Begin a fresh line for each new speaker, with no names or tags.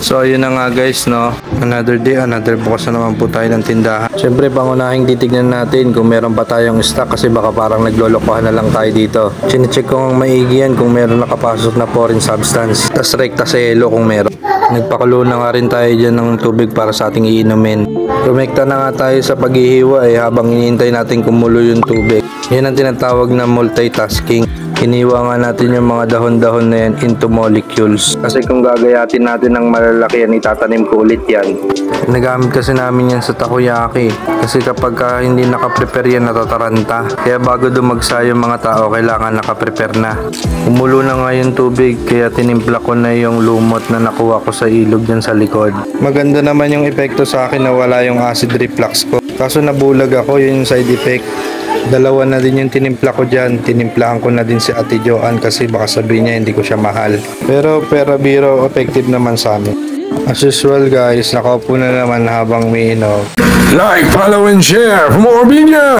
So ayun na nga guys, no, another day, another bukas na naman po tayo ng tindahan. Siyempre pangunahing titignan natin kung meron pa tayong stock kasi baka parang naglolokohan na lang tayo dito. Chinecheck ko ang maigi yan kung meron nakapasok na foreign substance, tas rekta sa yelo kung meron. Nagpakulo na nga rin tayo dyan ng tubig para sa ating iinumin. Rumekta na nga tayo sa paghihiwa habang hinihintay natin kumulo yung tubig. Yan ang tinatawag na multitasking. Hiniwa nga natin yung mga dahon-dahon na yan into molecules. Kasi kung gagayatin natin ng malalaki yan, itatanim ko ulit yan. Nagamit kasi namin yan sa takoyaki. Kasi kapag hindi nakaprepare yan, natataranta. Kaya bago dumagsa yung mga tao, kailangan nakaprepare na. Umulo na nga yung tubig, kaya tinimpla ko na yung lumot na nakuha ko sa ilog dyan sa likod. Maganda naman yung epekto sa akin na wala yung acid reflux ko. Kaso nabulag ako, yun yung side effect. Dalawa na din yung tinimpla ko dyan. Tinimplahan ko na din si Ate Joanne kasi baka sabihin niya hindi ko siya mahal. Pero biro, effective naman sa amin. As usual guys, nakaupo na naman habang umiinom.
Like, follow, and share for more videos!